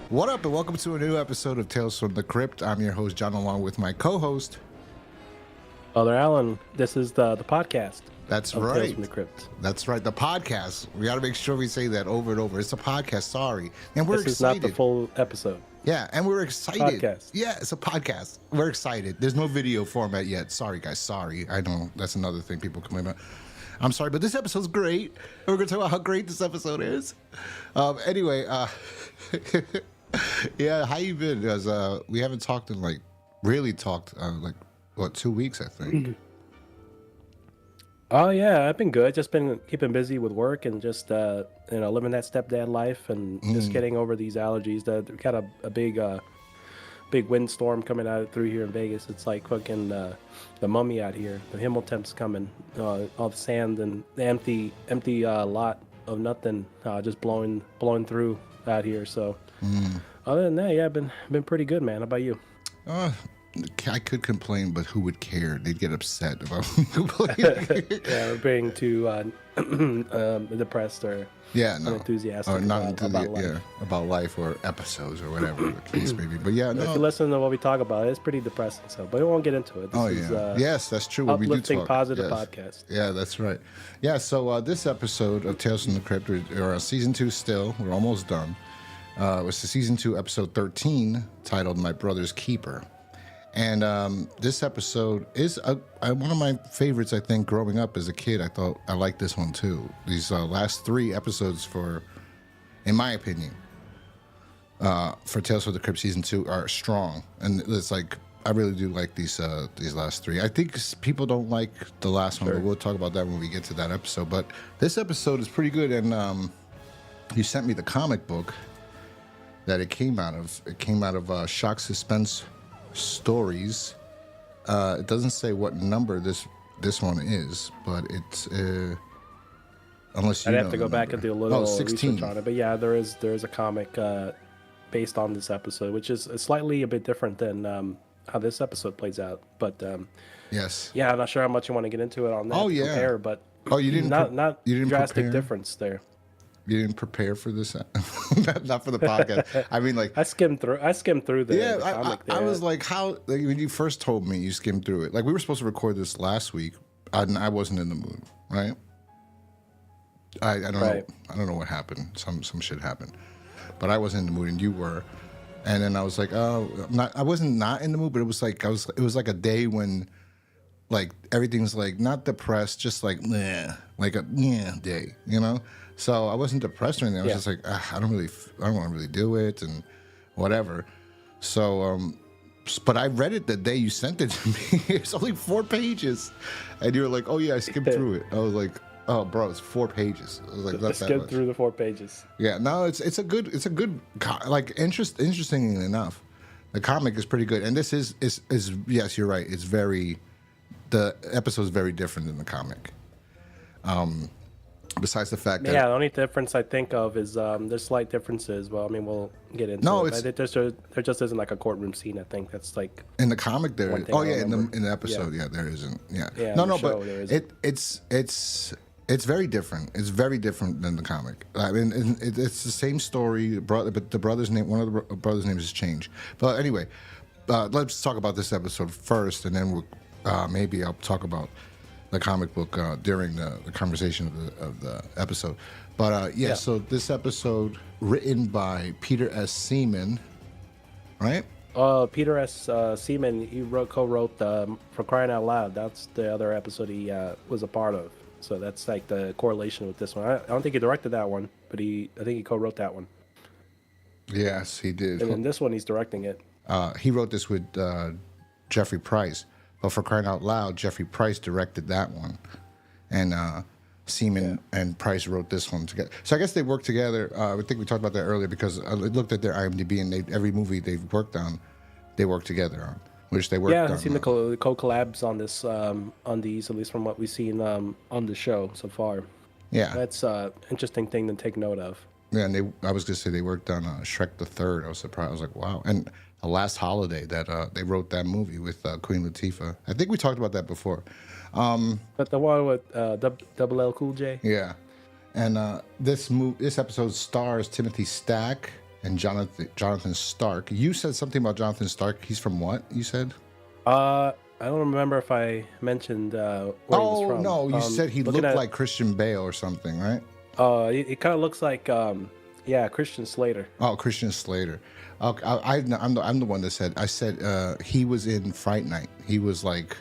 What up, and welcome to a new episode of Tales from the Crypt. I'm your host, John, along with my co-host. Father Alan, this is the podcast. That's of right. Tales from the Crypt. That's right, the podcast. We got to make sure we say that over and over. It's a podcast, sorry. And we're This excited. is not the full episode. Yeah, and we're excited. Podcast. Yeah, it's a podcast. We're excited. There's no video format yet. Sorry, guys, sorry. I know that's another thing people complain about. I'm sorry, but this episode's great. And we're going to talk about how great this episode is. Anyway, yeah, how you been? Because we haven't talked in really talked 2 weeks, I think. Oh yeah, I've been good. Just been keeping busy with work and just living that stepdad life and just getting over these allergies. That we got a big windstorm coming out through here in Vegas. It's like fucking the mummy out here. The Himmeltemp's coming. All the sand and the empty lot of nothing just blowing through out here. So other than that, yeah, I've been pretty good, man. How about you? I could complain, but who would care? They'd get upset about complaining. Yeah, we're being too depressed or unenthusiastic about life. About life or episodes or whatever the case may be. But yeah, no. If you listen to what we talk about, it's pretty depressing. So, but we won't get into it. This is, yes, that's true. When we do uplifting, talk, positive podcast. Yeah, that's right. Yeah, so this episode of Tales from the Crypt, we're season 2 still. We're almost done. It was the season 2, episode 13, titled "My Brother's Keeper." And this episode is one of my favorites, I think, growing up as a kid. I thought I liked this one, too. These last 3 episodes in my opinion, for Tales from the Crypt Season 2 are strong. And it's like, I really do like these last 3. I think people don't like the last one, but we'll talk about that when we get to that episode. But this episode is pretty good. And you sent me the comic book that it came out of. It came out of Shock Suspense Stories. It doesn't say what number this one is, but it's unless you I'd have to go back and do a little 16. research on it. But yeah, there is a comic based on this episode, which is slightly a bit different than how this episode plays out. But yes, yeah, I'm not sure how much you want to get into it on that. Compare, but you didn't not you didn't drastic prepare? Difference there. You didn't prepare for this, not for the podcast. I mean, like I skimmed through the comic. I was like, when you first told me you skimmed through it, like we were supposed to record this last week, and I wasn't in the mood, right? I don't know. I don't know what happened. Some shit happened, but I wasn't in the mood, and you were. And then I was like, oh, I wasn't not in the mood, but it was like it was like a day when, like, everything's like not depressed, just like like a day, you know. So I wasn't depressed or anything. I was just like, I don't want to really do it and whatever. So, but I read it the day you sent it to me. It's only 4 pages, and you were like, "Oh yeah, I skimmed through it." I was like, "Oh, bro, it's 4 pages." I was like, "Not that much." Through the 4 pages. Yeah, no, it's a good like interestingly enough, the comic is pretty good, and this is yes, you're right. The episode is very different than the comic. Besides the fact that the only difference I think of is there's slight differences. Well, I mean, we'll get into it. I think there just isn't like a courtroom scene. I think that's like in the comic there. Oh yeah, in the episode, there isn't. Yeah. No, but it's very different. It's very different than the comic. I mean, it's the same story, but the brother's name, one of the brothers' names has changed. But anyway, let's talk about this episode first, and then maybe I'll talk about the comic book during the conversation of the episode. But so this episode written by Peter S. Seaman, right? Peter S. Seaman, he co-wrote For Crying Out Loud. That's the other episode he was a part of. So that's like the correlation with this one. I don't think he directed that one, but I think he co-wrote that one. Yes, he did. And in this one, he's directing it. He wrote this with Jeffrey Price. But For Crying Out Loud, Jeffrey Price directed that one, and Seaman and Price wrote this one together. So I guess they worked together. I think we talked about that earlier because I looked at their IMDb, and every movie they've worked on, they worked together on, which they worked on. Yeah, I've seen the co-collabs on this, on these, at least from what we've seen on the show so far. Yeah. That's an interesting thing to take note of. Yeah, and I was going to say they worked on Shrek the Third. I was surprised. I was like, wow. And The Last Holiday, that they wrote that movie with Queen Latifah. I think we talked about that before. But the one with Double L Cool J? Yeah. And this episode stars Timothy Stack, and Jonathan Stark. You said something about Jonathan Stark. He's from what? You said? I don't remember if I mentioned where he was Oh from. no, you said he looked at, like Christian Bale or something, right? it kind of looks like Christian Slater. Oh, Christian Slater. Okay, I'm the one that said. I said he was in Fright Night. He was like.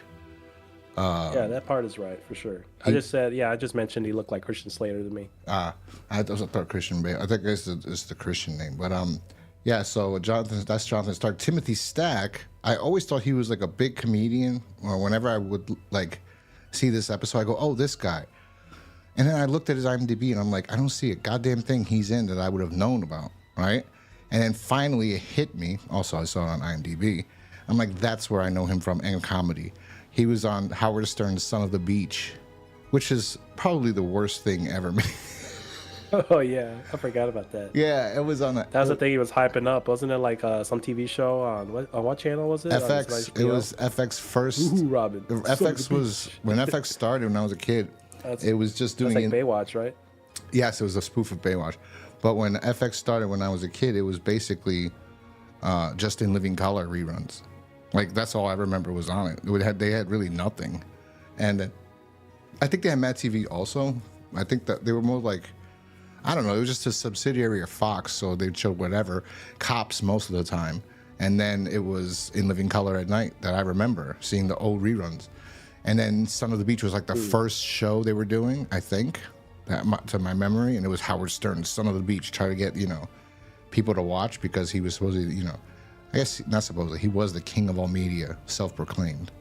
Yeah, that part is right for sure. I just mentioned he looked like Christian Slater to me. I thought Christian Bale. I think it's the Christian name, but yeah. So that's Jonathan Stark. Timothy Stack. I always thought he was like a big comedian. Or whenever I would like see this episode, I go, "Oh, this guy." And then I looked at his IMDb, and I'm like, I don't see a goddamn thing he's in that I would have known about, right? And then finally it hit me. Also, I saw it on IMDb. I'm like, that's where I know him from, and comedy. He was on Howard Stern's Son of the Beach, which is probably the worst thing ever made. Oh yeah, I forgot about that. Yeah, it was on. That was the thing he was hyping up, wasn't it? Like some TV show on what channel was it? FX. It was FX first. Ooh, Robin. FX was when FX started when I was a kid. It was just doing that's like Baywatch, right? Yes, it was a spoof of Baywatch. But when FX started when I was a kid, it was basically just in living color reruns. Like that's all I remember was on it. They had really nothing, and I think they had Mad TV also. I think that they were more like, I don't know. It was just a subsidiary of Fox, so they'd show whatever Cops most of the time, and then it was in living color at night that I remember seeing the old reruns, and then Son of the Beach was like the first show they were doing. I think to my memory, and it was Howard Stern's Son of the Beach, try to get people to watch because he was supposedly I guess not supposedly. He was the king of all media, self-proclaimed.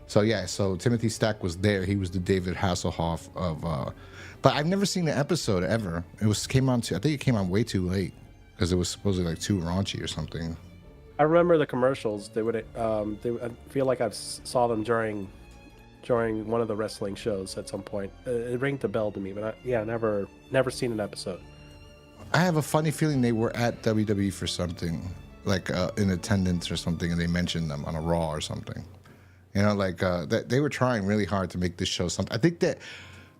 So yeah, so Timothy Stack was there. He was the David Hasselhoff of. But I've never seen the episode ever. I think it came on way too late because it was supposedly like too raunchy or something. I remember the commercials. They would. I feel like I saw them during one of the wrestling shows at some point. It rang the bell to me, but never seen an episode. I have a funny feeling they were at WWE for something. Like in attendance or something, and they mentioned them on a Raw or something. That they were trying really hard to make this show something. I think that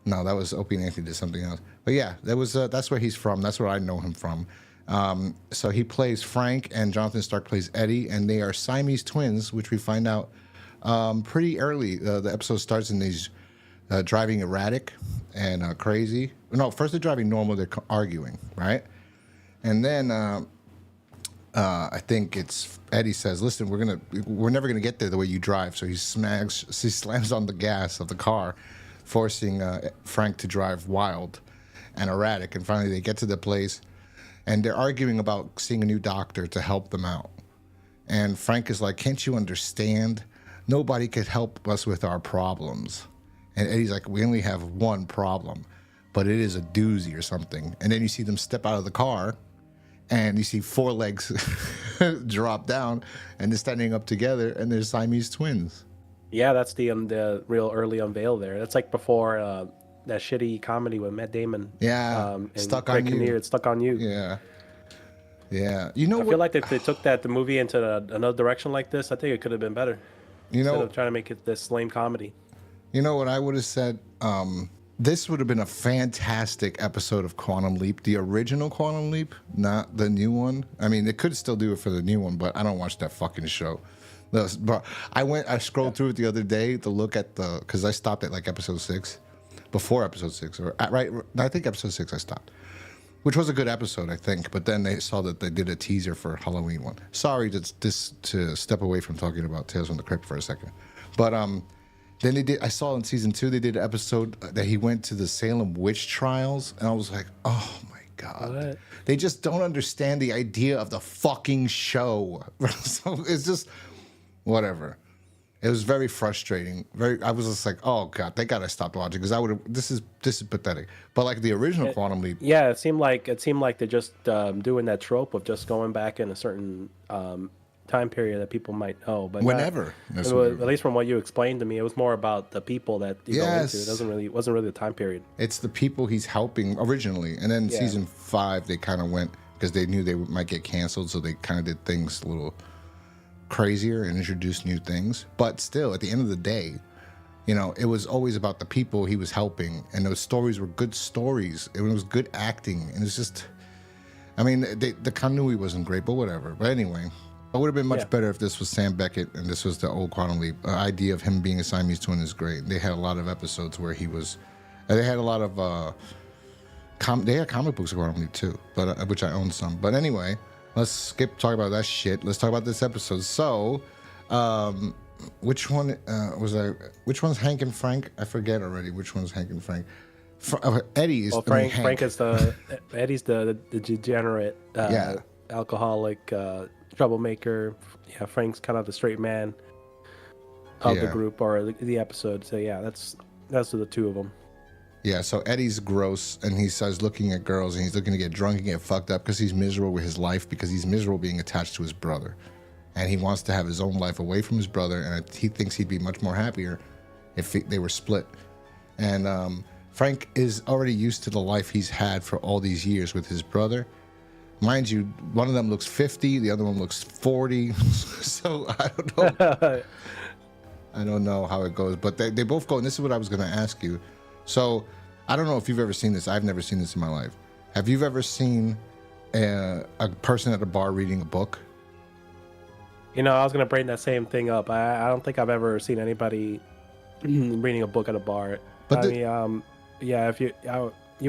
was Opie and Anthony did something else. But yeah, that's where he's from. That's where I know him from. So he plays Frank, and Jonathan Stark plays Eddie, and they are Siamese twins, which we find out pretty early. The episode starts in these driving erratic and crazy. No, first they're driving normal. They're arguing, right? And then. I think it's Eddie says, "Listen, we're never gonna get there the way you drive." So he slams on the gas of the car, forcing Frank to drive wild and erratic. And finally, they get to the place, and they're arguing about seeing a new doctor to help them out. And Frank is like, "Can't you understand? Nobody could help us with our problems." And Eddie's like, "We only have one problem, but it is a doozy or something." And then you see them step out of the car. And you see four legs drop down, and they're standing up together, and they're Siamese twins. Yeah, that's the real early unveil there. That's like before that shitty comedy with Matt Damon. Yeah, and Stuck Greg on You. Kinnear, It's Stuck on You. Yeah. I feel like if they took the movie into another direction like this, I think it could have been better. Instead of trying to make it this lame comedy. You know what I would have said? This would have been a fantastic episode of Quantum Leap, the original Quantum Leap, not the new one. I mean, they could still do it for the new one, but I don't watch that fucking show. I scrolled through it the other day to look at because I stopped at like episode 6, before episode 6, I think episode 6 I stopped, which was a good episode, I think. But then they saw that they did a teaser for Halloween one. Sorry to step away from talking about Tales from the Crypt for a second, but then I saw in season 2, they did an episode that he went to the Salem witch trials, and I was like, oh my God. What? They just don't understand the idea of the fucking show. So it's just, whatever. It was very frustrating. I was just like, oh God, they gotta stop watching, because this is pathetic. But like the original Quantum Leap. Yeah, it seemed like they're just doing that trope of just going back in a certain time period that people might know, but whenever at least from what you explained to me, it was more about the people that you go into. It wasn't really the time period. It's the people he's helping originally, and then season 5 they kind of went, because they knew they might get canceled, so they kind of did things a little crazier and introduced new things. But still, at the end of the day, it was always about the people he was helping, and those stories were good stories. It was good acting, and it's just, I mean, the continuity wasn't great, but whatever. But anyway, it would have been much better if this was Sam Beckett and this was the old Quantum Leap. Idea of him being a Siamese twin is great. They had a lot of episodes where he was. They had a lot of. They had comic books of Quantum Leap too, but which I own some. But anyway, let's skip talk about that shit. Let's talk about this episode. So, which one was I? Which one's Hank and Frank? I forget already. Which one's Hank and Frank? Eddie is. Well, Frank is the Eddie's the degenerate, alcoholic, troublemaker. Yeah, Frank's kind of the straight man of the group or the episode. So yeah, that's the two of them. Yeah, so Eddie's gross, and he starts looking at girls, and he's looking to get drunk and get fucked up because he's miserable with his life, because he's miserable being attached to his brother. And he wants to have his own life away from his brother, and he thinks he'd be much more happier if they were split. And Frank is already used to the life he's had for all these years with his brother. Mind you, one of them looks 50, the other one looks 40. So I don't know. I don't know how it goes, but they both go, and this is what I was going to ask you. So, I don't know if you've ever seen this. I've never seen this in my life. Have you ever seen a person at a bar reading a book? You know, I was gonna bring that same thing up. I don't think I've ever seen anybody reading a book at a bar. But yeah, if you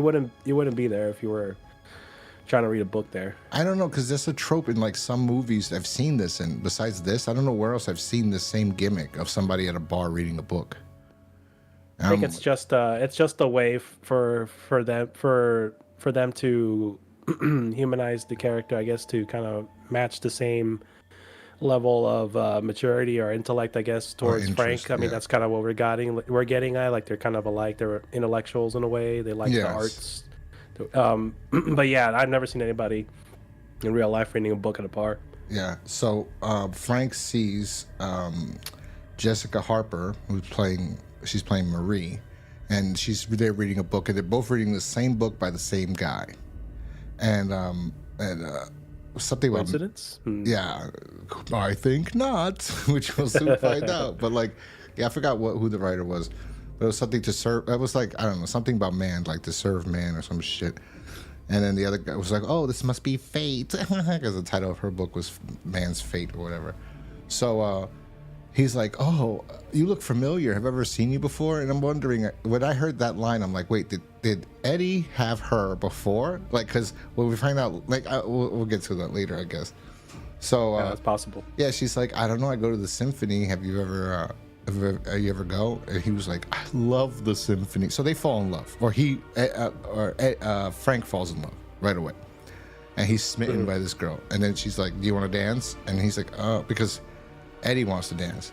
wouldn't be there if you were trying to read a book there. I don't know, because that's a trope in like some movies I've seen this in. Besides this, I don't know where else I've seen the same gimmick of somebody at a bar reading a book. I think it's just a way for them to humanize the character, I guess, to kind of match the same level of maturity or intellect, I guess, towards Frank. I mean, that's kind of what we're getting at. Like, they're kind of alike. They're intellectuals in a way. They like the arts. But yeah, I've never seen anybody in real life reading a book at a bar. Yeah. So Frank sees Jessica Harper, she's playing Marie, and they're reading a book, and they're both reading the same book by the same guy. And something about coincidence? Yeah, I think not, which we'll soon find out. But like, yeah, I forgot who the writer was, but it was something to serve. It was like, I don't know, something about man, like to serve man or some shit. And then the other guy was like, "Oh, this must be fate," because the title of her book was Man's Fate or whatever. So he's like, "Oh, you look familiar. Have I ever seen you before?" And I'm wondering, when I heard that line, I'm like, "Wait, did Eddie have her before?" Like, because when we find out, like, we'll get to that later, I guess. So that's possible. Yeah, she's like, "I don't know. I go to the symphony. Have you ever go?" And he was like, "I love the symphony." So they fall in love, or Frank falls in love right away, and he's smitten by this girl. And then she's like, "Do you want to dance?" And he's like, because Eddie wants to dance,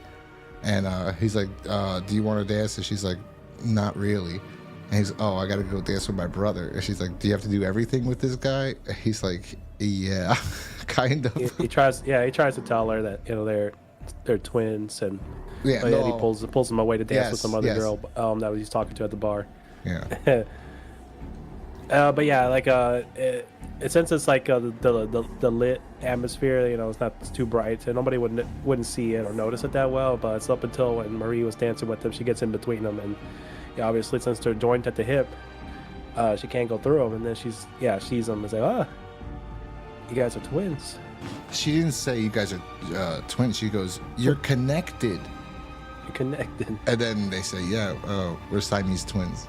and he's like, "Do you want to dance?" And she's like, "Not really." And he's, "Oh, I gotta go dance with my brother." And she's like, "Do you have to do everything with this guy?" And he's like, "Yeah, kind of." He tries to tell her that, you know, they're twins, and he pulls him away to dance with some other girl that he's talking to at the bar. Yeah. But yeah, like since it's like the lit atmosphere, you know, it's not too bright, so nobody wouldn't see it or notice it that well. But it's up until when Marie was dancing with them, she gets in between them, and obviously since they're joined at the hip, she can't go through them, and then she sees them and say, you guys are twins." She didn't say you guys are twins. She goes, "You're connected." You're connected. And then they say, "Yeah, we're Siamese twins."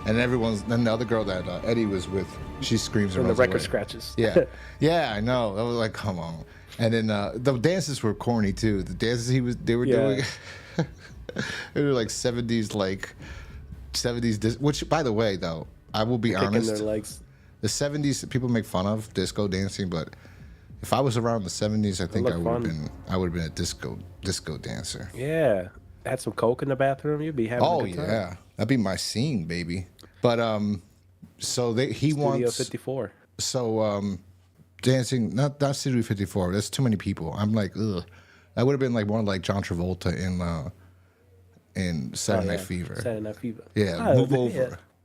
And then the other girl that Eddie was with, she screams and the record away. scratches. Yeah, yeah, I know. I was like, come on. And then the dances were corny too. The dances they were doing, they were like 70s, which, by the way, though, I will be honest. Their legs. The 70s, people make fun of disco dancing, but if I was around the 70s, I think I would have been a disco dancer. Yeah. Had some coke in the bathroom, you'd be having a good time. Yeah, that'd be my scene, baby. But so he wants Studio 54. So dancing, not Studio 54. That's too many people. I'm like, ugh. That would have been like more like John Travolta in Saturday Night Fever. Saturday Night Fever. Yeah,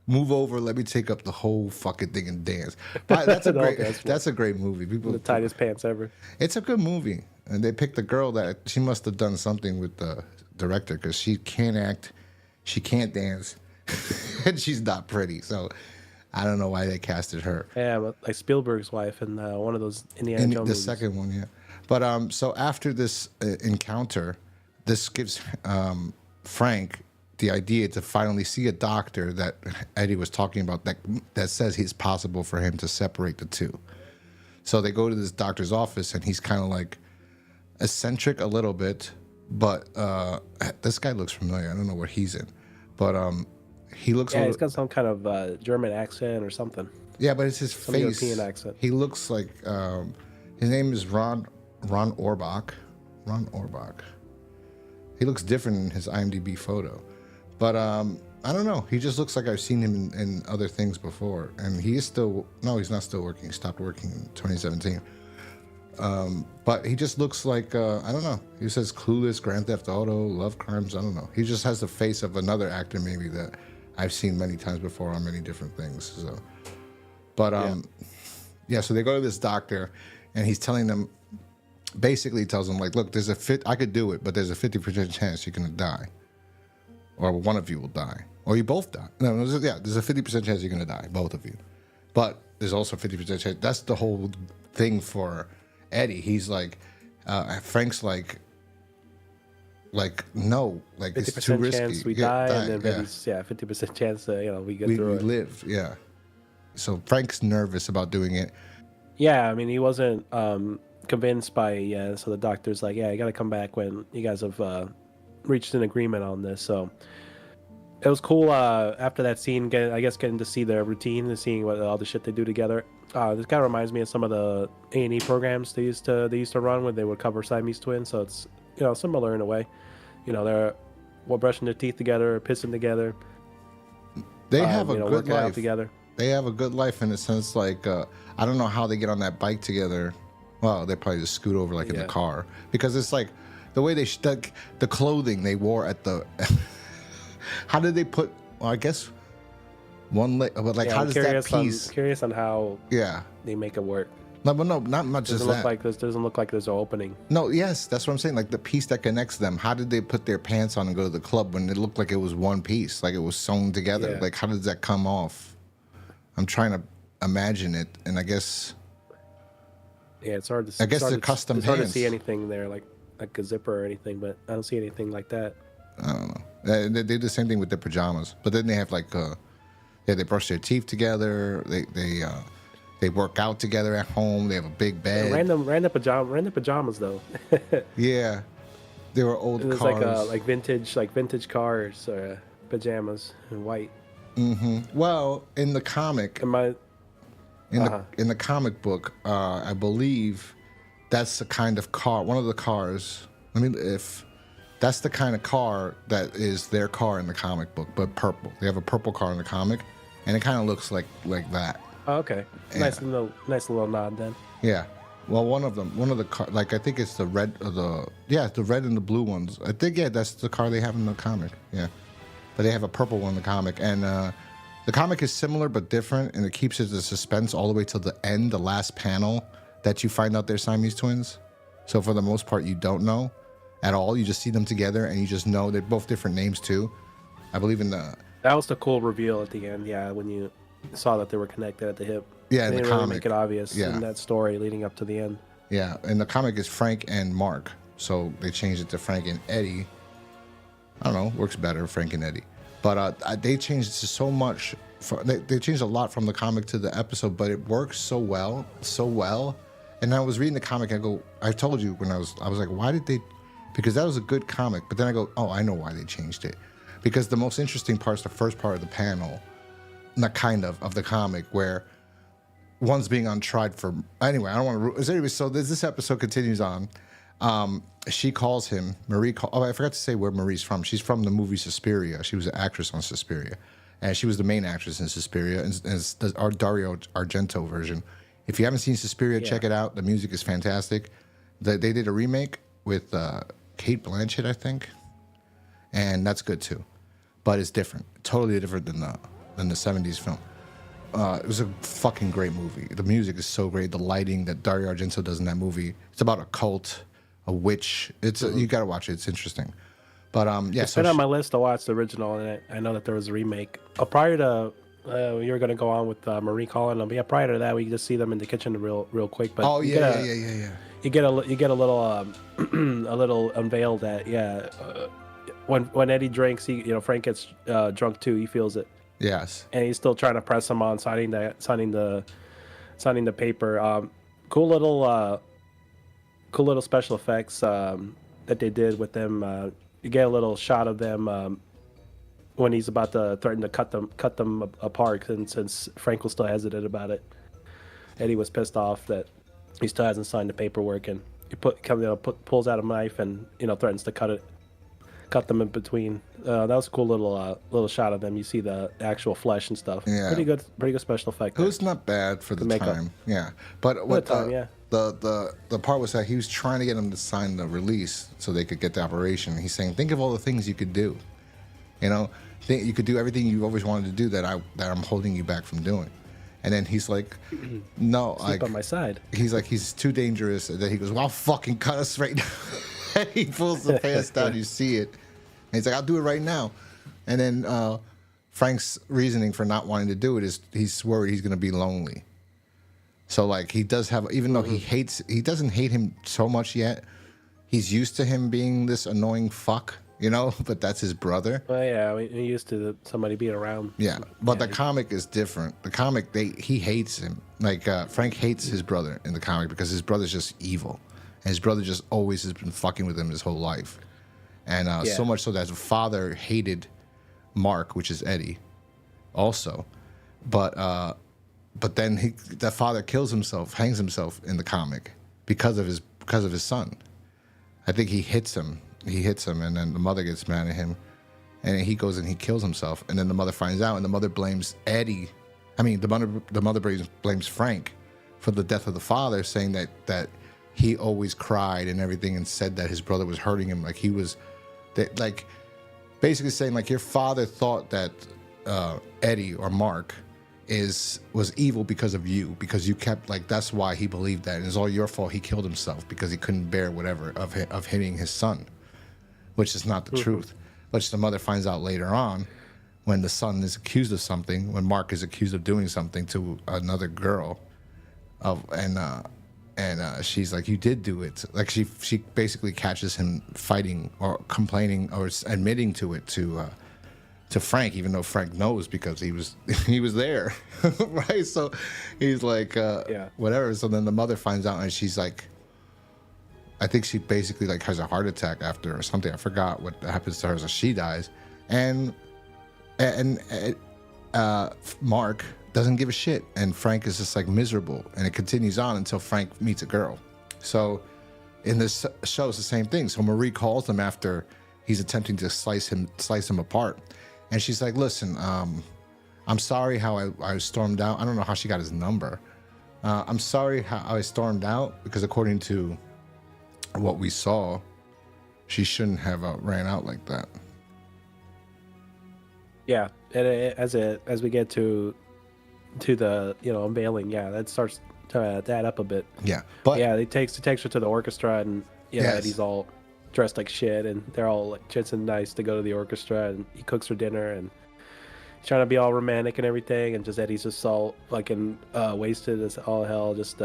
move over. Let me take up the whole fucking thing and dance. That's a great movie. People, the tightest pants ever. It's a good movie, and they picked a girl that she must have done something with the director, because she can't act, she can't dance, and she's not pretty. So I don't know why they casted her. Yeah, but like Spielberg's wife in one of those Indiana In Jones the movies. second one, yeah. But so after this encounter, this gives Frank the idea to finally see a doctor that Eddie was talking about that says it's possible for him to separate the two. So they go to this doctor's office, and he's kind of like eccentric a little bit, but this guy looks familiar. I don't know what he's in, but he looks. Yeah, he's got some kind of German accent or something. Yeah, but it's his Some face. European accent. He looks like his name is Ron Orbach. Ron Orbach. He looks different in his IMDb photo, but I don't know. He just looks like I've seen him in other things before, and he is still. No, he's not still working. He stopped working in 2017. But he just looks like I don't know. He says Clueless, Grand Theft Auto, Love Crimes. I don't know. He just has the face of another actor maybe that I've seen many times before on many different things. So, but yeah. So they go to this doctor, and he's telling them, basically tells them like, look, there's I could do it, but there's a 50% chance you're gonna die, or one of you will die, or you both die. No, there's a 50% chance you're gonna die, both of you. But there's also a 50% chance. That's the whole thing for Eddie. He's like, Frank's like no, like it's too 50% risky. chance we die, and then maybe 50% chance we get through we it. live, yeah. So Frank's nervous about doing it. Yeah, I mean, he wasn't convinced by so the doctor's like, yeah, you got to come back when you guys have reached an agreement on this. So it was cool after that scene, getting to see their routine and seeing what all the shit they do together. This kind of reminds me of some of the A&E programs they used to run when they would cover Siamese twins. So it's similar in a way. They're brushing their teeth together, pissing together. They have a good working out life together. They have a good life in a sense. Like I don't know how they get on that bike together. Well, they probably just scoot over in the car, because it's like the way they stuck the clothing they wore at the. How did they put? Well, I guess one leg. But like, how does that piece? I'm curious on how. Yeah. They make it work. No, but no, not much as that. Doesn't look like there's an opening. No, yes, that's what I'm saying. Like the piece that connects them. How did they put their pants on and go to the club when it looked like it was one piece, like it was sewn together? Yeah. Like, how does that come off? I'm trying to imagine it, and I guess. Yeah, it's hard to see. I guess they're custom pants. It's hard to see anything there, like a zipper or anything, but I don't see anything like that. I don't know. They do the same thing with their pajamas, but then they have they brush their teeth together. They work out together at home. They have a big bed. Random pajamas though. Yeah, they were old It was cars. like vintage cars, pajamas in white. Mm-hmm. Well, in the comic, in the comic book, I believe that's the kind of car. One of the cars. That's the kind of car that is their car in the comic book, but purple. They have a purple car in the comic, and it kind of looks like that. Oh, okay. Yeah. Nice little nod then. Yeah. Well, one of the car, I think it's the red or the red and the blue ones. I think that's the car they have in the comic. Yeah, but they have a purple one in the comic, and the comic is similar but different, and it keeps it the suspense all the way till the end, the last panel that you find out they're Siamese twins. So for the most part, you don't know at all. You just see them together, and you just know they're both different names too. I believe in the. That was the cool reveal at the end. Yeah, when you saw that they were connected at the hip. Yeah, they in the didn't comic. really make it obvious in that story leading up to the end. Yeah, and the comic is Frank and Mark, so they changed it to Frank and Eddie. I don't know, works better, Frank and Eddie. But they changed it to so much. They changed a lot from the comic to the episode, but it works so well. And I was reading the comic, I told you when I was like, why did they? Because that was a good comic. But then I go, oh, I know why they changed it. Because the most interesting part is the first part of the panel, not kind of the comic, where one's being untried for. Anyway, I don't want to. Anyway, so this episode continues on. She calls him. I forgot to say where Marie's from. She's from the movie Suspiria. She was an actress on Suspiria, and she was the main actress in Suspiria, and our Dario Argento version. If you haven't seen Suspiria, check it out. The music is fantastic. They did a remake with Kate Blanchett, I think, and that's good too, but it's different, totally different than the '70s film. It was a fucking great movie. The music is so great. The lighting that Dario Argento does in that movie. It's about a cult, a witch. You gotta watch it. It's interesting. But yeah, It's been on my list to watch the original, and I know that there was a remake. Prior to you were going to go on with Marie calling them. Yeah, prior to that, we just see them in the kitchen real quick. But Oh you yeah, get a, yeah, yeah, yeah, yeah. you get a little a little unveiled that when Eddie drinks, Frank gets drunk too. He feels it, Yes. and he's still trying to press him on signing the paper. Cool little special effects that they did with them. You get a little shot of them when he's about to threaten to cut them apart, and since Frank was still hesitant about it, Eddie was pissed off that he still hasn't signed the paperwork, and he pulls out a knife and threatens to cut them in between. That was a cool little shot of them. You see the actual flesh and stuff. Yeah. Pretty good special effect. It was not bad for the makeup. time. Yeah, but what time, yeah. the part was that he was trying to get him to sign the release so they could get the operation. He's saying, think of all the things you could do. You could do everything you've always wanted to do that I'm holding you back from doing. And then he's like, no, Sleep on my side. He's like, he's too dangerous. And then he goes, well, I'll fucking cut us right now. And he pulls the pants down. You see it. And he's like, I'll do it right now. And then Frank's reasoning for not wanting to do it is he's worried he's going to be lonely. So like he does have, even though he doesn't hate him so much yet. He's used to him being this annoying fuck, but that's his brother. Well, yeah, we're used to somebody being around. Yeah, but the comic is different. The comic, he hates him. Like Frank hates his brother in the comic because his brother's just evil, and his brother just always has been fucking with him his whole life, and so much so that the father hated Mark, which is Eddie, also, but then that father kills himself, hangs himself in the comic because of his son. I think he hits him, and then the mother gets mad at him. And he goes and he kills himself. And then the mother finds out, and the mother blames Eddie. I mean, the mother blames Frank for the death of the father, saying that he always cried and everything, and said that his brother was hurting him, like he was, like basically saying like your father thought that Eddie or Mark was evil because of you, because you kept, like, that's why he believed that, and it's all your fault. He killed himself because he couldn't bear whatever of hitting his son, which is not the truth. Which the mother finds out later on when the son is accused of something, when Mark is accused of doing something to another girl, and she's like, you did do it. Like she basically catches him fighting or complaining or admitting to it to Frank, even though Frank knows because he was there, right? So he's like, whatever. So then the mother finds out, and she's like, I think she basically like has a heart attack after or something. I forgot what happens to her, so she dies, and Mark doesn't give a shit, and Frank is just like miserable, and it continues on until Frank meets a girl. So in this show, it's the same thing. So Marie calls him after he's attempting to slice him apart, and she's like, listen, I'm sorry how I stormed out. I don't know how she got his number. I'm sorry how I stormed out, because according to what we saw, she shouldn't have ran out like that. Yeah, and as we get to the unveiling, that starts to add up a bit. Yeah, but he takes her to the orchestra, and Eddie's all dressed like shit, and they're all like chits and nice to go to the orchestra, and he cooks her dinner, and he's trying to be all romantic and everything, and just Eddie's just all fucking wasted as all hell, just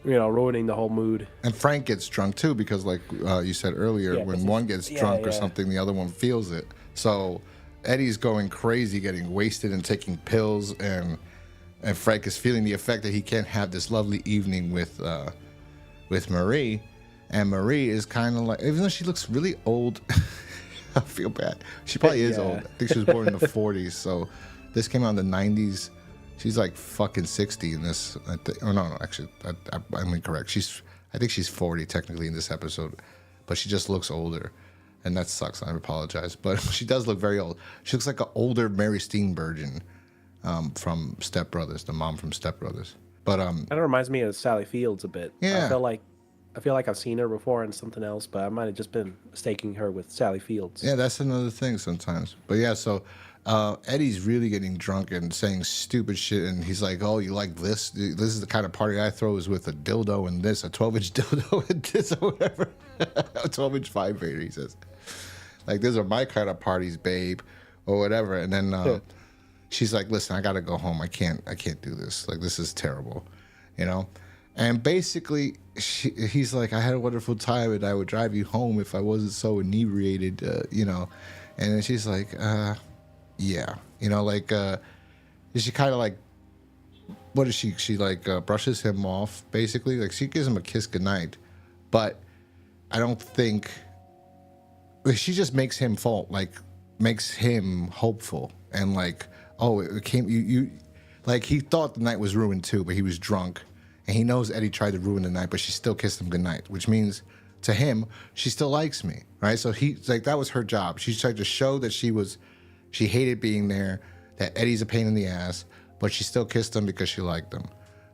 ruining the whole mood. And Frank gets drunk too, because like you said earlier, when one gets drunk or something, the other one feels it. So Eddie's going crazy, getting wasted and taking pills, and Frank is feeling the effect that he can't have this lovely evening with Marie. And Marie is kind of like, even though she looks really old, I feel bad. She probably is old. I think she was born in the 40s, so this came out in the 90s. She's like fucking 60 in this. No, actually, I'm incorrect. I think she's 40 technically in this episode, but she just looks older, and that sucks. I apologize, but she does look very old. She looks like an older Mary Steenburgen from Step Brothers, the mom from Step Brothers. But that reminds me of Sally Fields a bit. Yeah, I feel like I've seen her before in something else, but I might have just been mistaking her with Sally Fields. Yeah, that's another thing sometimes. But yeah, so Eddie's really getting drunk and saying stupid shit, and he's like, oh, you like this? This is the kind of party I throw, is with a dildo and this, a 12-inch dildo and this, or whatever. A 12-inch vibrator, he says. Like, these are my kind of parties, babe, or whatever. And then she's like, listen, I gotta go home. I can't do this. Like, this is terrible, you know. And basically, he's like, I had a wonderful time, and I would drive you home if I wasn't so inebriated, you know. And then she's like, yeah, you know, like, she kind of like, what is she? She like brushes him off, basically. Like, she gives him a kiss goodnight, but I don't think she just makes him makes him hopeful, and like, oh, it came you like, he thought the night was ruined too, but he was drunk, and he knows Eddie tried to ruin the night, but she still kissed him goodnight, which means to him she still likes me, right? So he's like, that was her job. She tried to show that she hated being there, that Eddie's a pain in the ass, but she still kissed him because she liked him.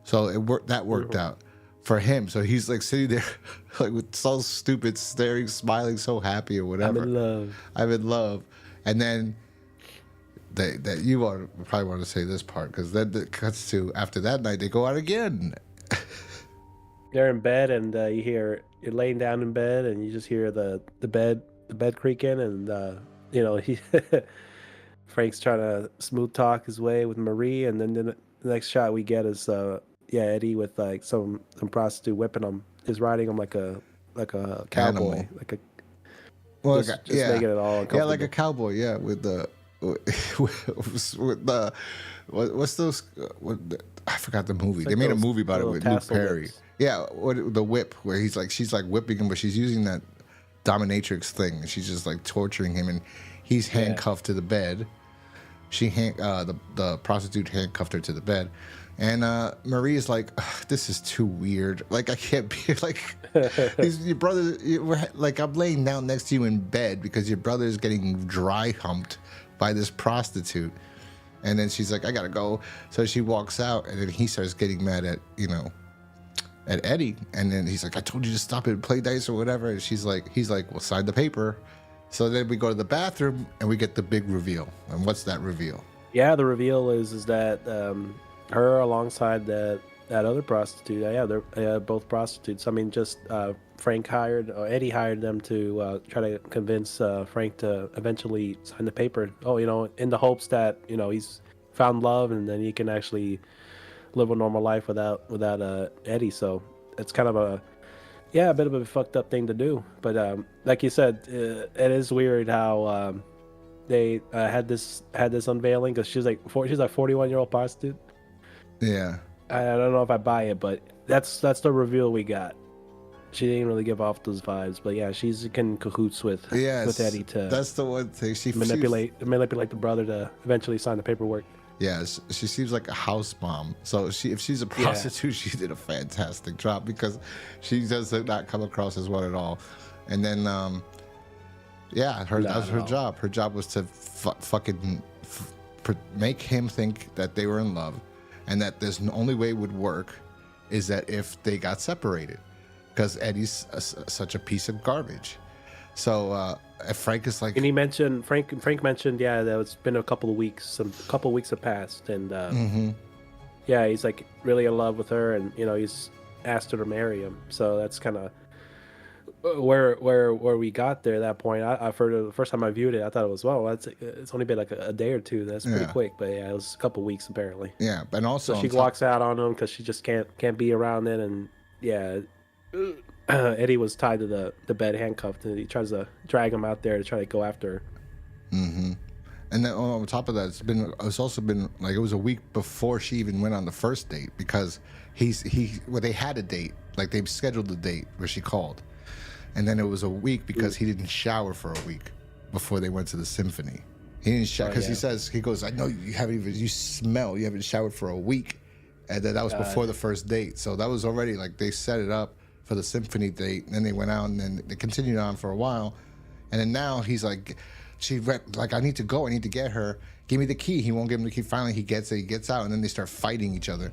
So it worked out for him. So he's like sitting there like with so stupid, staring, smiling, so happy or whatever. I'm in love. And then that you probably want to say this part, because then it cuts to after that night they go out again. They're in bed, and you're laying down in bed, and you just hear the bed creaking, and you know, Frank's trying to smooth talk his way with Marie, and then the next shot we get is Eddie with like some prostitute whipping him, is riding him like a cowboy, Animal. like a Just making it all yeah, like a cowboy, yeah, with the what's those? I forgot the movie. It's They like made a those movie about it little with Luke tassel Perry. whips. Yeah, the whip where she's like whipping him, but she's using that dominatrix thing, and she's just like torturing him, and he's handcuffed to the bed. The prostitute handcuffed her to the bed, and Marie is like, this is too weird. Like, I can't be like, your brother. Like, I'm laying down next to you in bed because your brother is getting dry humped by this prostitute. And then she's like, I gotta go. So she walks out, and then he starts getting mad at Eddie. And then he's like, I told you to stop it and play dice or whatever. And he's like, well, sign the paper. So then we go to the bathroom, and we get the big reveal. And what's that reveal? Yeah, the reveal is that her alongside that other prostitute. Yeah, they're both prostitutes. I mean, just Eddie hired them to try to convince Frank to eventually sign the paper. Oh, you know, in the hopes that, you know, he's found love, and then he can actually live a normal life without Eddie. So it's kind of a bit of a fucked up thing to do. But like you said, it is weird how they had this unveiling, because she's like 41-year-old prostitute. Yeah. I don't know if I buy it, but that's the reveal we got. She didn't really give off those vibes, but yeah, she's in cahoots with Eddie to. That's the one thing she manipulate the brother to eventually sign the paperwork. Yeah, she seems like a house mom. So if she's a prostitute, she did a fantastic job, because she does not come across as one at all. And then, that was her job. Her job was to make him think that they were in love, and that there's the only way it would work is that if they got separated, because Eddie's such a piece of garbage. So Frank is like, and he mentioned Frank mentioned that it's been a couple of weeks. A couple of weeks have passed, and he's like really in love with her, and you know, he's asked her to marry him. So that's kind of where we got there at that point. I for the first time I viewed it, I thought it was, it's only been like a day or two. That's pretty quick, but yeah, it was a couple of weeks apparently. Yeah, and also so she walks out on him because she just can't be around it, and Eddie was tied to the bed, handcuffed, and he tries to drag him out there to try to go after her. Mm-hmm. And then on top of that, it's also been like, it was a week before she even went on the first date, because they had a date, like they scheduled the date where she called, and then it was a week because he didn't shower for a week before they went to the symphony. He didn't shower because he goes, I know you haven't showered for a week, and then that was before the first date. So that was already like, they set it up for the symphony date, and then they went out, and then they continued on for a while, and then now he's like, I need to go, I need to get her, give me the key. He won't give him the key. Finally he gets it, he gets out, and then they start fighting each other,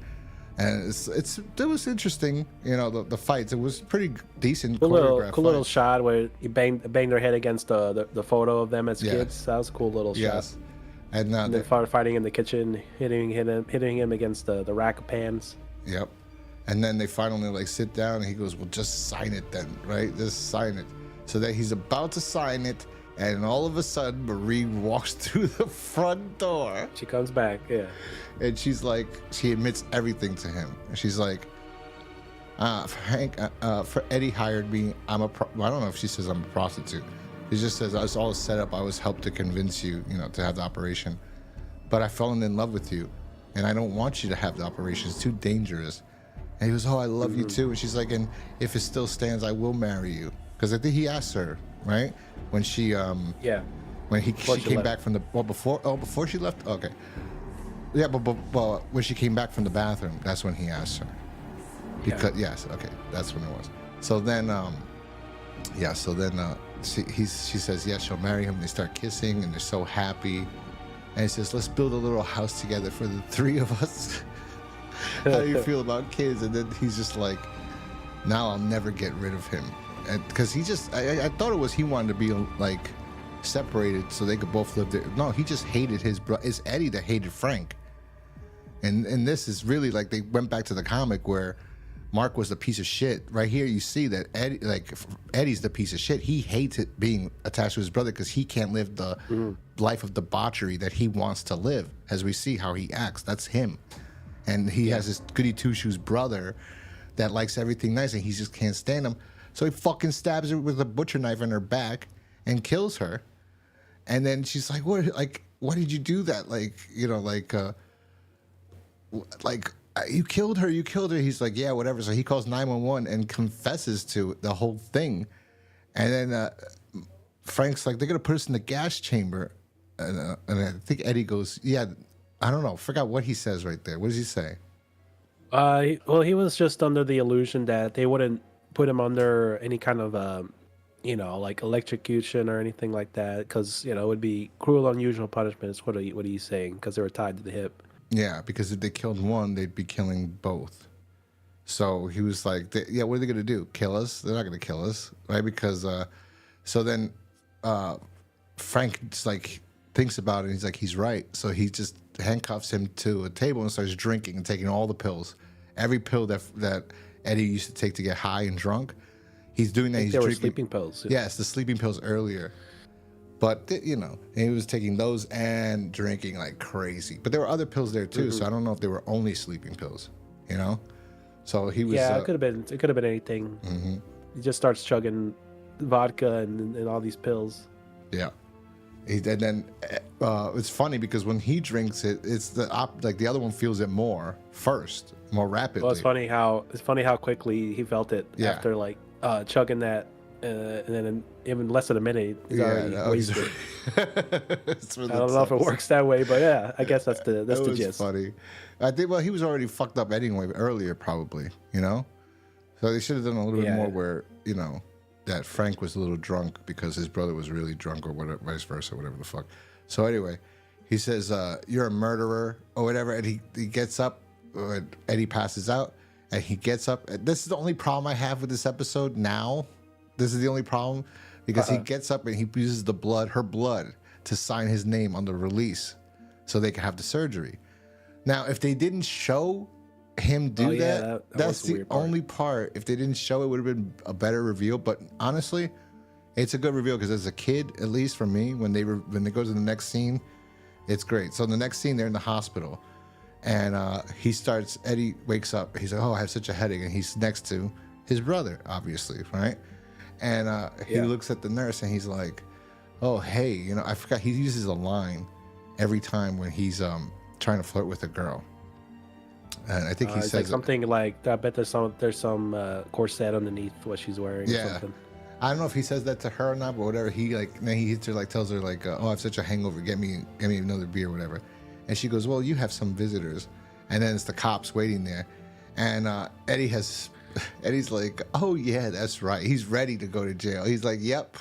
and it was interesting, you know, the fights. It was pretty decent, cool little shot where he banged their head against the photo of them as kids. That was a cool little shot. And then fighting in the kitchen, hitting him against the rack of pans. Yep. And then they finally like sit down, and he goes, well, just sign it then, right? Just sign it. So that he's about to sign it, And all of a sudden, Marie walks through the front door. She comes back, yeah. And she's like, she admits everything to him. And she's like, Hank, for Eddie hired me. I don't know if she says I'm a prostitute. She just says, I was all set up. I was helped to convince you, to have the operation. But I fell in love with you. And I don't want you to have the operation. It's too dangerous. And he goes, oh, I love you too. And she's like, and if it still stands, I will marry you. Because I think he asked her, right? When she, when she came back from the, before she left? Okay. Yeah, but when she came back from the bathroom, that's when he asked her. Because, yes, okay, that's when it was. So then, she says, yes, she'll marry him. They start kissing and they're so happy. And he says, let's build a little house together for the three of us. How do you feel about kids? And then he's just like, now I'll never get rid of him. Because he just, I thought it was he wanted to be like separated so they could both live there. No, he just hated his brother. It's Eddie that hated Frank. And this is really like they went back to the comic where Mark was the piece of shit. Right here, you see that Eddie's the piece of shit. He hates it being attached to his brother because he can't live the life of debauchery that he wants to live. As we see how he acts, that's him. And he has this goody two shoes brother that likes everything nice, and he just can't stand him. So he fucking stabs her with a butcher knife in her back and kills her. And then she's like, "What? Like, why did you do that? You killed her. You killed her." He's like, "Yeah, whatever." So he calls 911 and confesses to the whole thing. And then Frank's like, "They're gonna put us in the gas chamber." And I think Eddie goes, "Yeah, I don't know. Forgot what he says right there. What does he say?" He was just under the illusion that they wouldn't put him under any kind of, like electrocution or anything like that, because it would be cruel, unusual punishment. Is what he's saying, because they were tied to the hip. Yeah, because if they killed one, they'd be killing both. So he was like, "Yeah, what are they gonna do? Kill us? They're not gonna kill us, right?" Because so then Frank just like thinks about it. And he's like, he's right. So he just handcuffs him to a table and starts drinking and taking all the pills, every pill that Eddie used to take to get high and drunk. He's doing that. He's drinking sleeping pills. Yeah, it's the sleeping pills earlier. But, he was taking those and drinking like crazy. But there were other pills there too, so I don't know if they were only sleeping pills, So he was... Yeah, it could have been anything. Mm-hmm. He just starts chugging vodka and all these pills. Yeah. And then it's funny because when he drinks it, it's the other one feels it more rapidly. Well, it's funny how quickly he felt it after chugging that, and then in less than a minute he's already wasted. I don't know if it works that way, but yeah, I guess that's the gist. Funny. I think he was already fucked up anyway earlier, probably. So they should have done a little bit more where that Frank was a little drunk because his brother was really drunk, or whatever, vice versa, whatever the fuck. So anyway, he says, "You're a murderer," or whatever, and he gets up. Eddie passes out, and he gets up. This is the only problem I have with this episode now. This is the only problem because he gets up and he uses her blood, to sign his name on the release, so they can have the surgery. Now, if they didn't show him do that's the only part. If they didn't show it, would have been a better reveal. But honestly, it's a good reveal because as a kid, at least for me, when they go to the next scene, it's great. So in the next scene, they're in the hospital, and Eddie wakes up. He's like, "Oh, I have such a headache," and he's next to his brother, obviously, right? And he looks at the nurse and he's like, "Oh, hey, I forgot." He uses a line every time when he's trying to flirt with a girl. And I think he says something like, "I bet there's some corset underneath what she's wearing." Yeah, or something. I don't know if he says that to her or not, but whatever. Then he hits her, tells her "Oh, I have such a hangover. Get me another beer, or whatever." And she goes, "Well, you have some visitors." And then it's the cops waiting there, and Eddie's like, "Oh yeah, that's right." He's ready to go to jail. He's like, "Yep."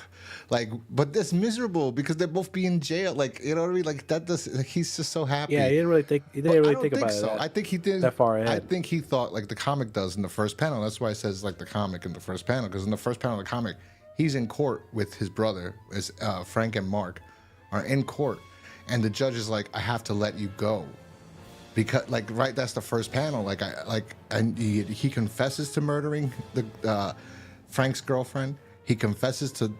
But that's miserable because they're both be in jail. You know what I mean? That does. He's just so happy. Yeah, he didn't really think about it. I think he did that far ahead. I think he thought like the comic does in the first panel. That's why it says the comic in the first panel, because in the first panel of the comic, he's in court with his brother, as Frank and Mark are in court, and the judge is like, "I have to let you go." Because that's the first panel. And he confesses to murdering the Frank's girlfriend. He confesses to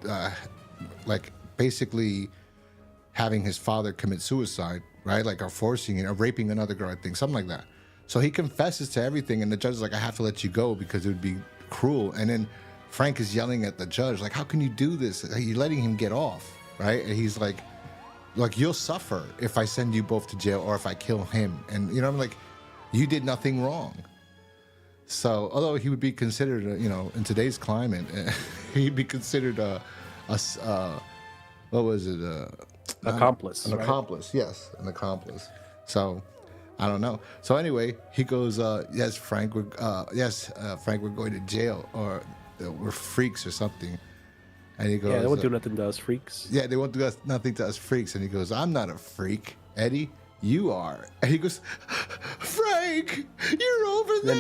basically having his father commit suicide, right? Like, or forcing it, or raping another girl, I think, something like that. So he confesses to everything, and the judge is like, I have to let you go because it would be cruel. And then Frank is yelling at the judge, like, how can you do this? You're letting him get off, right? And he's like, you'll suffer if I send you both to jail or if I kill him. And, you know, I'm like, you did nothing wrong. So, although he would be considered, in today's climate, he'd be considered what was it? Accomplice. An accomplice, yes, an accomplice. So, I don't know. So anyway, he goes, yes, Frank, Frank, we're going to jail, or we're freaks or something. And he goes, yeah, they won't do nothing to us freaks. Yeah, they won't do nothing to us freaks. And he goes, I'm not a freak, Eddie. You are. And he goes, Frank, you're over there. Then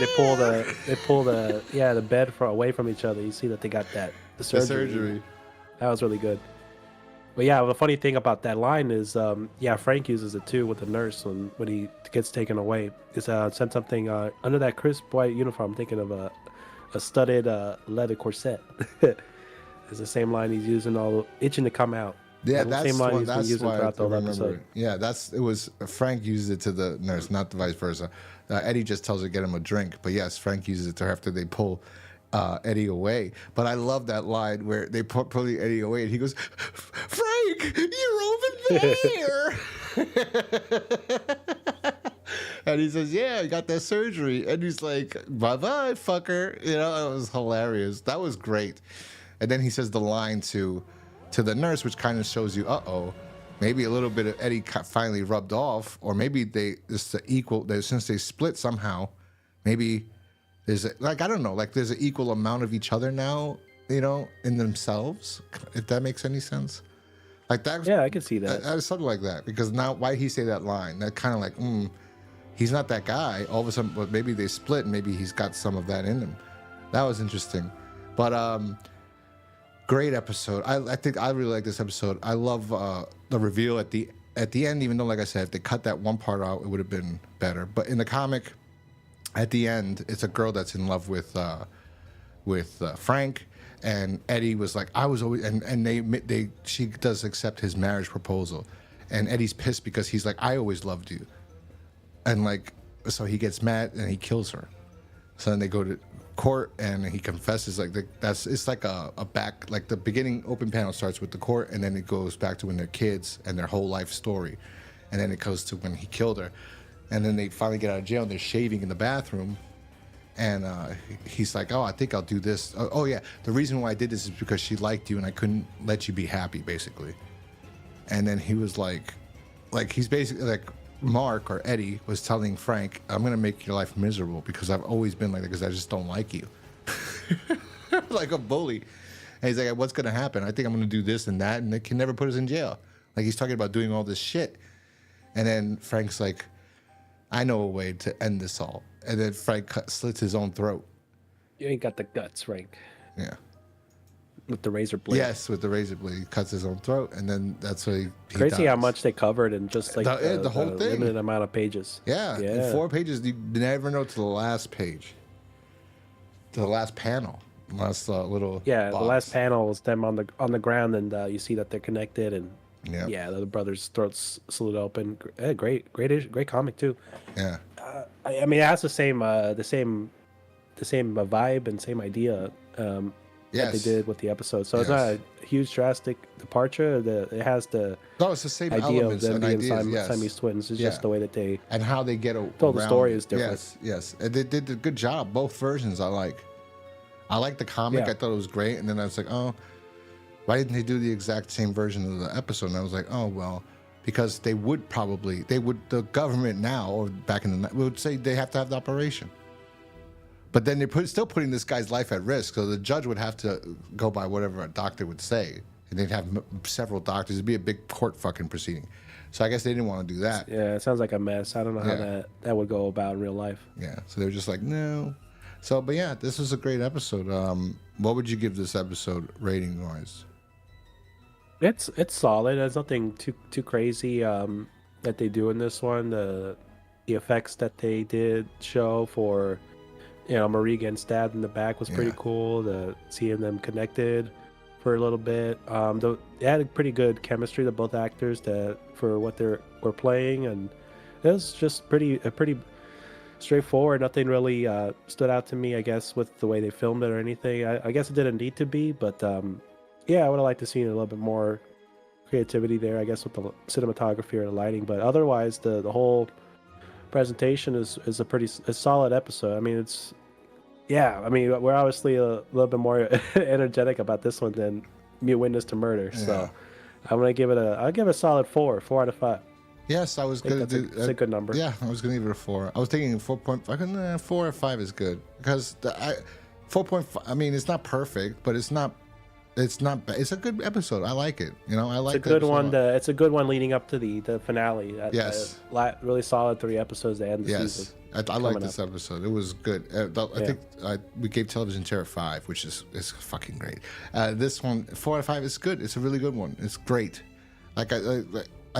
they pull the bed away from each other. You see that they got the surgery. That was really good. But yeah, the funny thing about that line is, Frank uses it too with the nurse when he gets taken away. It's said something under that crisp white uniform. I'm thinking of a studded leather corset. It's the same line he's using, all itching to come out. Yeah, that's the same line he's been using throughout the whole episode. Yeah, it was Frank uses it to the nurse, not the vice versa. Eddie just tells her to get him a drink, but yes, Frank uses it to her after they pull Eddie away. But I love that line where they pull Eddie away, and he goes, "Frank, you're over there." And he says, "Yeah, I got that surgery." And he's like, "Bye bye, fucker." You know, it was hilarious. That was great. And then he says the line to the nurse, which kind of shows you, maybe a little bit of Eddie finally rubbed off, or maybe since they split somehow, maybe there's I don't know, like there's an equal amount of each other now, in themselves, if that makes any sense. Like that. Yeah, I can see that. Something like that, because now why he say that line? That kind of like, he's not that guy. All of a sudden, but maybe they split, and maybe he's got some of that in him. That was interesting, but great episode. I think I really like this episode. I love the reveal at the end, even though, like I said, if they cut that one part out, it would have been better. But in the comic, at the end, it's a girl that's in love with Frank, and Eddie was like, I was always, and she does accept his marriage proposal, and Eddie's pissed because he's like, I always loved you, and like, so he gets mad and he kills her. So then they go to court, and he confesses, like it's like a back, like the beginning open panel starts with the court, and then it goes back to when they're kids and their whole life story, and then it goes to when he killed her, and then they finally get out of jail and they're shaving in the bathroom, and he's like, I think I'll do this. Yeah, the reason why I did this is because she liked you and I couldn't let you be happy, basically. And then he was like he's basically like, Mark or Eddie was telling Frank, I'm going to make your life miserable because I've always been like that because I just don't like you. Like a bully. And he's like, what's going to happen? I think I'm going to do this and that, and they can never put us in jail. Like, he's talking about doing all this shit. And then Frank's like, I know a way to end this all. And then Frank slits his own throat. You ain't got the guts, Frank. Yeah. With the razor blade. Yes, with the razor blade. He cuts his own throat, and then that's what he Crazy dies. how much they covered in just like the whole thing. Limited amount of pages. Yeah, in 4 pages, you never know to the last page. To the last panel. Last little Yeah, box. the last panel is them on the ground, and you see that they're connected, and the brothers' throats slit open. Great comic too. Yeah. I mean, it has the same vibe and same idea. That they did with the episode. So it's not a huge drastic departure. It has it's the same idea of elements them and being ideas. Siamese twins. It's just the way that they and how they get around. the story is different. Yes. And they did a good job. Both versions I like. I like the comic. Yeah. I thought it was great. And then I was like, why didn't they do the exact same version of the episode? And I was like, because the government now, or back in the night, would say they have to have the operation. But then they're still putting this guy's life at risk, so the judge would have to go by whatever a doctor would say, and they'd have several doctors. It'd be a big court fucking proceeding. So I guess they didn't want to do that. Yeah, it sounds like a mess. I don't know how that would go about in real life. Yeah, so they were just like, no. So, but yeah, this was a great episode. What would you give this episode rating-wise? It's solid. There's nothing too crazy that they do in this one. The effects that they did show for, Marie getting stabbed in the back was pretty cool. Seeing them connected, for a little bit. They had a pretty good chemistry, the both actors, for what were playing, and it was just pretty straightforward. Nothing really stood out to me, I guess, with the way they filmed it or anything. I guess it didn't need to be, but yeah, I would have liked to see a little bit more creativity there, I guess, with the cinematography or the lighting. But otherwise, the whole presentation is a pretty solid episode. I mean, we're obviously a little bit more energetic about this one than Mute Witness to Murder. So I'm gonna I'll give it a solid 4 out of 5. Yes, I was gonna do. That's a good number. Yeah, I was gonna give it a 4. I was thinking 4.5. 4 or 5 is good because 4.5. I mean, it's not perfect, but it's not bad. It's a good episode. I like it. You know, I like. It's a good one. It's a good one leading up to the finale. Yes. Really solid 3 episodes to end the season. I like this episode. It was good. I think we gave Television Terror 5, which is fucking great. This one, 4 out of 5, is good. It's a really good one. It's great. Like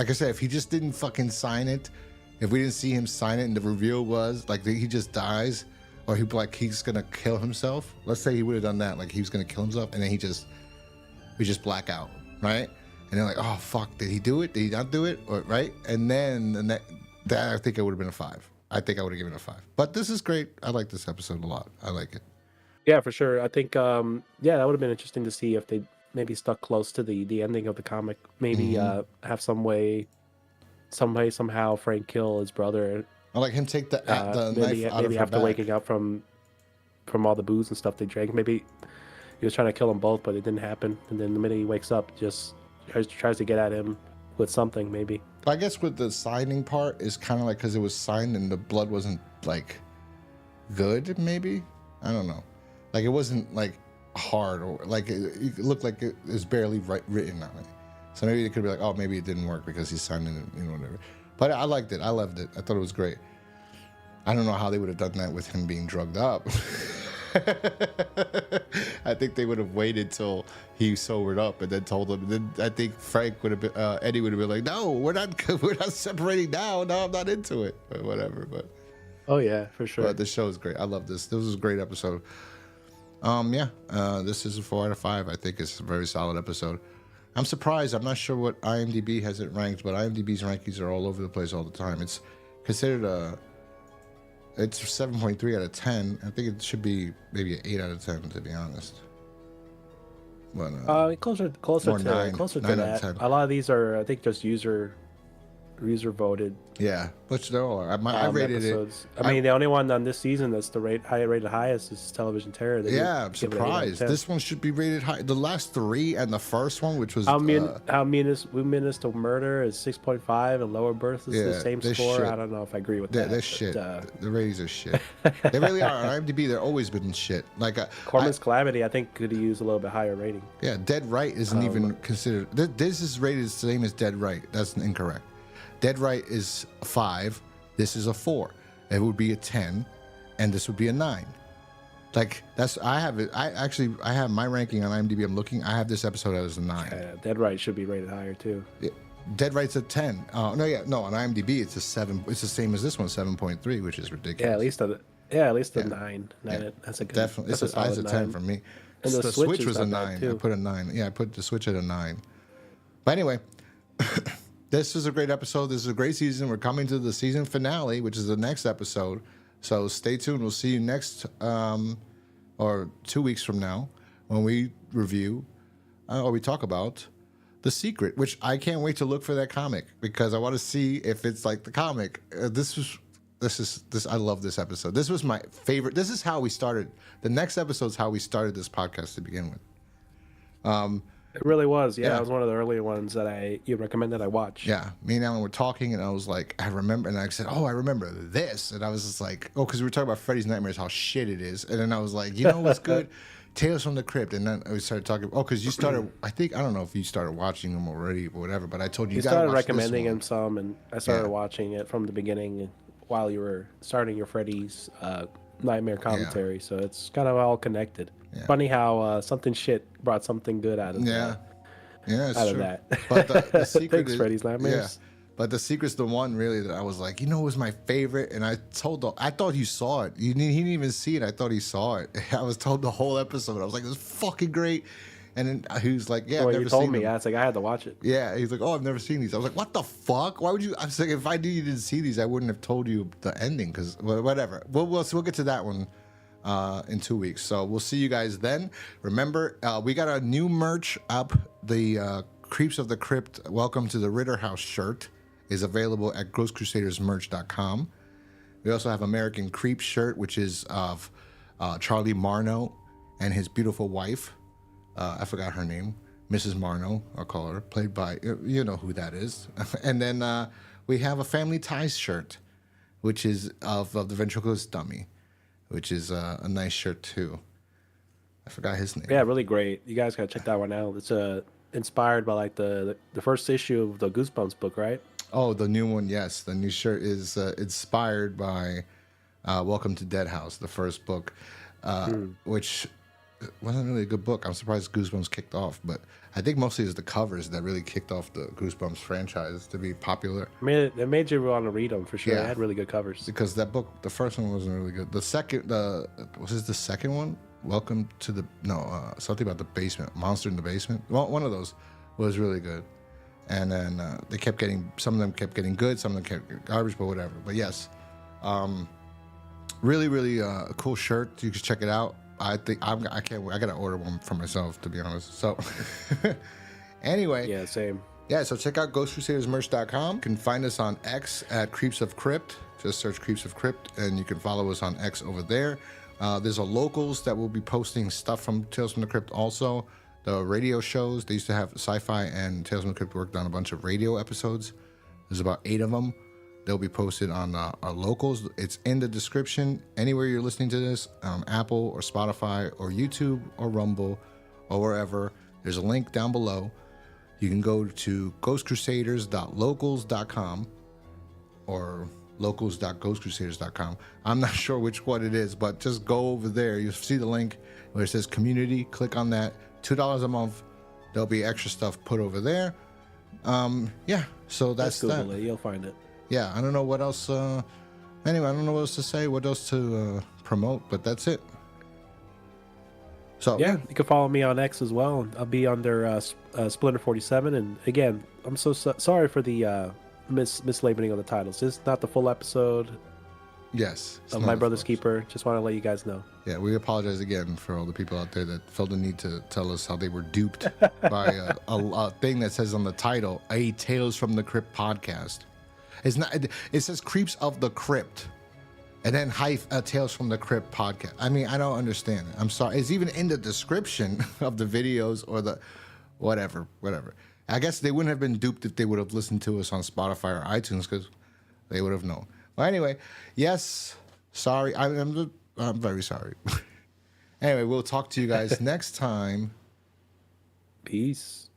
I said, if he just didn't fucking sign it, if we didn't see him sign it and the reveal was like he just dies, or he's gonna kill himself. Let's say he would have done that, like he was gonna kill himself, and then we just black out, right? And they're like, oh fuck, did he do it? Did he not do it? Or right? And then that I think it would have been a 5. I think I would have given it a 5. But this is great. I like this episode a lot. I like it. Yeah, for sure. I think that would have been interesting to see if they maybe stuck close to the ending of the comic. Maybe have somehow Frank kill his brother. I like him take the knife out of her maybe after back. waking up from all the booze and stuff they drank. Maybe he was trying to kill them both, but it didn't happen. And then the minute he wakes up, just tries to get at him with something, maybe. I guess with the signing part is kind of like because it was signed and the blood wasn't like good, maybe. I don't know. Like it wasn't like hard or like it looked like it was barely written on it. So maybe it could be like, oh, maybe it didn't work because he signed it, whatever. But I liked it. I loved it. I thought it was great. I don't know how they would have done that with him being drugged up. I think they would have waited till he sobered up and then told him. Then I think Frank would have been, Eddie would have been like, "No, we're not separating now. No, I'm not into it, or whatever." But oh yeah, for sure. But the show is great. I love this. This was a great episode. This is a 4 out of 5. I think it's a very solid episode. I'm surprised. I'm not sure what IMDb has it ranked, but IMDb's rankings are all over the place all the time. It's considered it's 7.3 out of 10. I think it should be maybe an 8 out of 10, to be honest. But closer to 9 that. Out of 10. A lot of these are, I think, just user voted. Yeah, which they all are. I rated episodes. I mean, the only one on this season that's the rated highest is Television Terror. I'm surprised. This one should be rated high. The last 3 and the first one, which was How Meanest to Murder is 6.5 and Lower Birth is the same score. Shit. I don't know if I agree with that. They're shit. The ratings are shit. They really are. On IMDb, they're always been shit. Like Corman's Calamity, I think, could use a little bit higher rating. Yeah, Dead Right isn't even considered. This is rated the same as Dead Right. That's incorrect. Dead Right is 5. This is a 4. It would be a 10, and this would be a 9. Like I have it. I have my ranking on IMDb. I'm looking. I have this episode as a 9. Dead Right should be rated higher too. Dead Right's a 10. No. On IMDb, it's a 7. It's the same as this one, 7.3, which is ridiculous. Yeah, at least a 9. That's a good. Definitely, it's a 10 for me. And the Switch was a 9. I put a 9. Yeah, I put the Switch at a 9. But anyway. This is a great episode. This is a great season. We're coming to the season finale, which is the next episode. So stay tuned. We'll see you next, or 2 weeks from now, when we review, or we talk about The Secret, which I can't wait to look for that comic because I want to see if it's like the comic. I love this episode. This was my favorite. This is how we started. The next episode is how we started this podcast to begin with. It really was. Yeah, it was one of the earlier ones that you recommended I watch. Yeah, me and Alan were talking, and I was like, I remember, and I said, oh, I remember this, and I was just like, oh, because we were talking about Freddy's Nightmares, how shit it is, and then I was like, you know what's good? Tales from the Crypt, and then we started talking. Oh, because you started. I don't know if you started watching them already or whatever, but I told you. You started recommending him some, and I started watching it from the beginning while you were starting your Freddy's Nightmare commentary. So it's kind of all connected. Yeah. Funny how something shit brought something good out of that. Of that. But the secret Thanks, is Freddy's Nightmares. Yeah. But The Secret's the one really that I was like, was my favorite, and I thought you saw it. He didn't even see it. I thought he saw it. I was told the whole episode. I was like, it's fucking great. And then he was like, yeah, I've Well, never you told seen me. them. I was like, I had to watch it. Yeah, he's like, oh, I've never seen these. I was like, what the fuck? Why would you? I was like, if I knew you didn't see these, I wouldn't have told you the ending. Because whatever. We'll get to that one in 2 weeks. So we'll see you guys then. Remember, we got a new merch up. The Creeps of the Crypt Welcome to the Ritter House shirt is available at grosscrusadersmerch.com. We also have American Creep shirt, which is of Charlie Marno and his beautiful wife. I forgot her name. Mrs. Marno, I'll call her, played by, you know who that is. And then we have a Family Ties shirt, which is of the ventriloquist dummy, which is a nice shirt too. I forgot his name. Yeah, really great. You guys gotta check that one out. It's inspired by like the first issue of the Goosebumps book, right? Oh, the new one, yes. The new shirt is inspired by Welcome to Dead House, the first book, which wasn't really a good book. I'm surprised Goosebumps kicked off, but I think mostly it's the covers that really kicked off the Goosebumps franchise to be popular. It made you want to read them for sure. Yeah. It had really good covers. Because that book, the first one wasn't really good. Was this the second one? Welcome to the, something about the basement, Monster in the Basement. Well, one of those was really good. And then some of them kept getting good, some of them kept getting garbage, but whatever. But yes, really, really a cool shirt. You can check it out. I think I gotta order one for myself, to be honest. So anyway, Yeah, same. yeah. So check out GhostCrusadersMerch.com. You can find us on X at Creeps of Crypt. Just search Creeps of Crypt, and you can follow us on X over there. There's a locals that will be posting stuff from Tales from the Crypt also. The radio shows, they used to have Sci-Fi and Tales from the Crypt worked on a bunch of radio episodes. There's about 8 of them. They'll be posted on our locals. It's in the description. Anywhere you're listening to this, Apple or Spotify or YouTube or Rumble or wherever, there's a link down below. You can go to ghostcrusaders.locals.com or locals.ghostcrusaders.com. I'm not sure which one it is, but just go over there. You'll see the link where it says community. Click on that. $2 a month. There'll be extra stuff put over there. Yeah, so that's Just that. Google it. You'll find it. Yeah, I don't know what else. Anyway, I don't know what else to say, what else to promote, but that's it. So Yeah, you can follow me on X as well. I'll be under Splinter 47. And again, I'm sorry for the mislabeling of the titles. This is not the full episode yes, it's of not My a Brother's force. Keeper. Just want to let you guys know. Yeah, we apologize again for all the people out there that felt the need to tell us how they were duped by a thing that says on the title, a Tales from the Crypt podcast. It's not. It says Creeps of the Crypt, and then Tales from the Crypt podcast. I mean, I don't understand it. I'm sorry. It's even in the description of the videos or the whatever. I guess they wouldn't have been duped if they would have listened to us on Spotify or iTunes because they would have known. Well, anyway, yes. Sorry, I'm very sorry. Anyway, we'll talk to you guys next time. Peace.